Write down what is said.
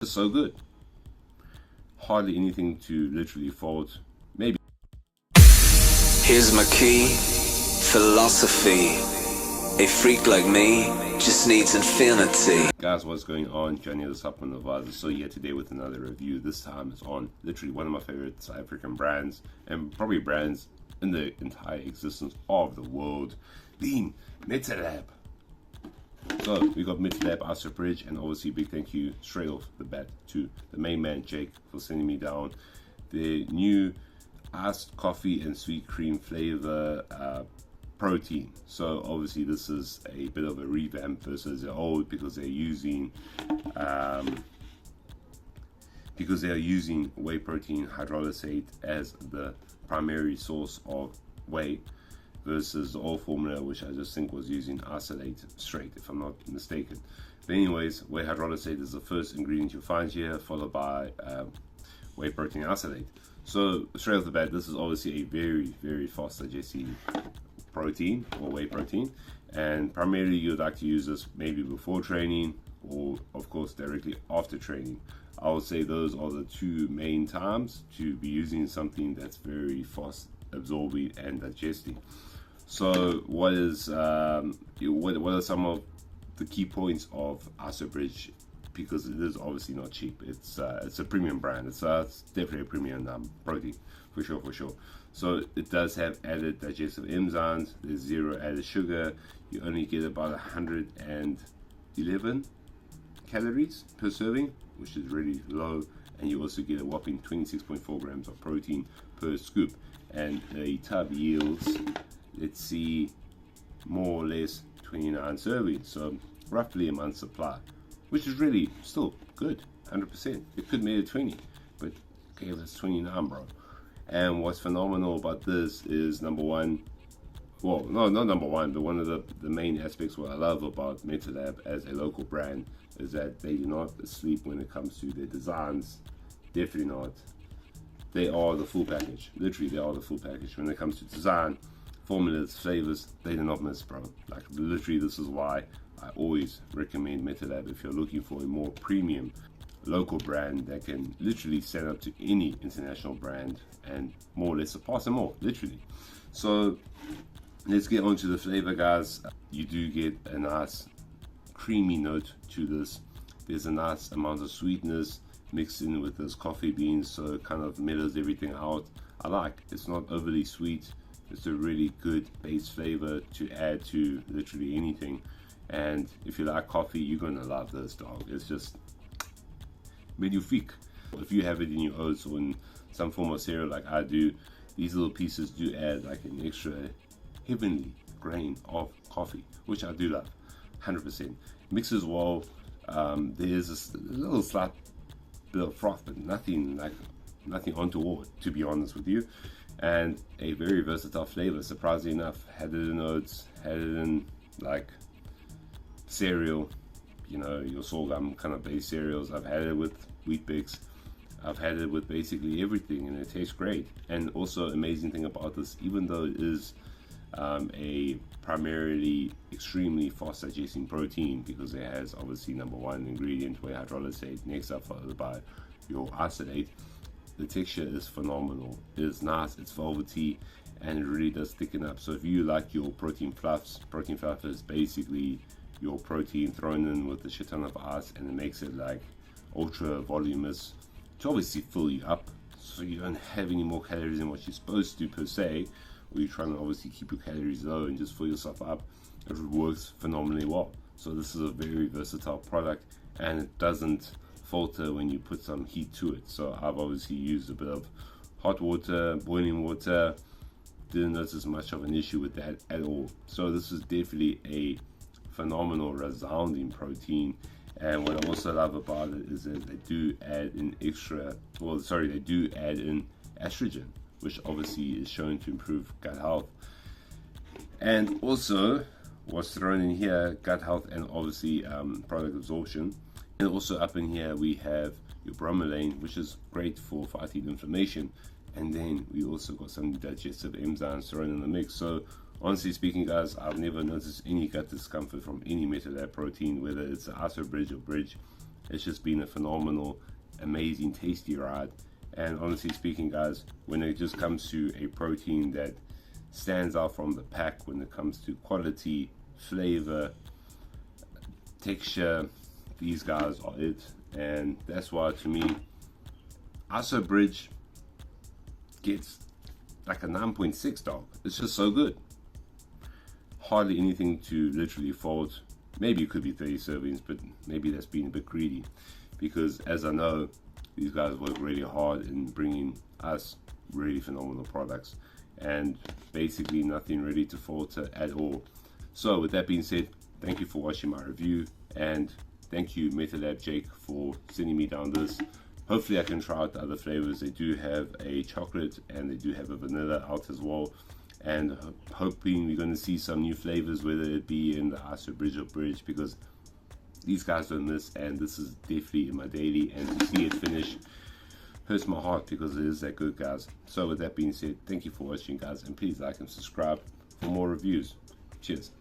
It's so good. Hardly anything to literally fault. Maybe. Here's my key, philosophy. A freak like me just needs infinity. Guys, what's going on? Johnny the Supplement Advisor. So here today with another review. This time it's on literally one of my favorite South African brands, and probably brands in the entire existence of the world, being Metalab. So we got Metalab Ice Bridge, and obviously big thank you straight off the bat to the main man Jake for sending me down the new iced coffee and sweet cream flavor protein. So obviously this is a bit of a revamp versus the old, because they're using whey protein hydrolysate as the primary source of whey, versus the old formula, which I just think was using isolate straight, if I'm not mistaken. But anyways, whey hydrolysate is the first ingredient you'll find here, followed by whey protein isolate. So straight off the bat, this is obviously a very fast digesting protein or whey protein, and primarily you'd like to use this maybe before training, or of course directly after training. I would say those are the two main times to be using something that's very fast absorbing and digesting. So what are some of the key points of Ice Bridge? Because it is obviously not cheap. It's a premium brand. It's definitely a premium protein for sure. So it does have added digestive enzymes. There's zero added sugar. You only get about 111 calories per serving, which is really low, and you also get a whopping 26.4 grams of protein per scoop, and a tub yields, let's see, more or less 29 servings, so roughly a month's supply, which is really still good. 100%. It could make it 20, but okay, that's 29, bro. And what's phenomenal about this is, number one, well, no, not number one, but one of the main aspects what I love about Metalab as a local brand is that they do not sleep when it comes to their designs. Definitely not. They are the full package. Literally, they are the full package. When it comes to design, formulas, flavors, they do not miss, bro. Like, literally, this is why I always recommend Metalab if you're looking for a more premium local brand that can literally stand up to any international brand and more or less surpass them all, literally. So let's get on to the flavor, guys. You do get a nice creamy note to this. There's a nice amount of sweetness mixed in with those coffee beans, so it kind of mellows everything out. I like it's not overly sweet. It's a really good base flavor to add to literally anything. And if you like coffee, you're gonna love this, dog. It's just magnifique. If you have it in your oats or in some form of cereal like I do, these little pieces do add like an extra heavenly grain of coffee, which I do love. 100%. Mixes well. There's a little slight bit of froth, but nothing untoward, to be honest with you. And a very versatile flavor. Surprisingly enough, had it in oats, had it in like cereal, you know, your sorghum kind of base cereals. I've had it with wheat bix. I've had it with basically everything, and it tastes great. And also, amazing thing about this, even though it is a primarily extremely fast digesting protein, because it has obviously number one ingredient, whey hydrolysate, next up followed by your isolate, the texture is phenomenal. It is nice, it's velvety, and it really does thicken up. So if you like your protein fluff is basically your protein thrown in with a shit ton of ice, and it makes it like ultra voluminous to obviously fill you up, so you don't have any more calories than what you're supposed to per se, or you're trying to obviously keep your calories low and just fill yourself up. It works phenomenally well. So this is a very versatile product, and it doesn't falter when you put some heat to it. So I've obviously used a bit of hot water, boiling water, didn't notice much of an issue with that at all. So this is definitely a phenomenal resounding protein. And what I also love about it is that they do add in estrogen, which obviously is shown to improve gut health. And also what's thrown in here, gut health and obviously product absorption. And also up in here we have your bromelain, which is great for fighting inflammation. And then we also got some digestive enzymes thrown in the mix. So honestly speaking, guys, I've never noticed any gut discomfort from any Metalab protein, whether it's an Ice Bridge or Bridge. it's just been a phenomenal, amazing, tasty ride. And honestly speaking, guys, when it just comes to a protein that stands out from the pack when it comes to quality, flavor, texture, these guys are it. And that's why, to me, ISO Bridge gets like a 9.6, dog. It's just so good. Hardly anything to literally fault. Maybe it could be 30 servings, but maybe that's being a bit greedy, because as I know, these guys work really hard in bringing us really phenomenal products, and basically nothing really to falter at all. So with that being said, thank you for watching my review, and thank you Metalab Jake for sending me down this. Hopefully I can try out the other flavors. They do have a chocolate and they do have a vanilla out as well, and hoping we're going to see some new flavors, whether it be in the ISO Bridge or Bridge, because these guys don't miss, and this is definitely in my daily, and to see it finish hurts my heart because it is that good, guys. So with that being said, thank you for watching, guys, and please like and subscribe for more reviews. Cheers.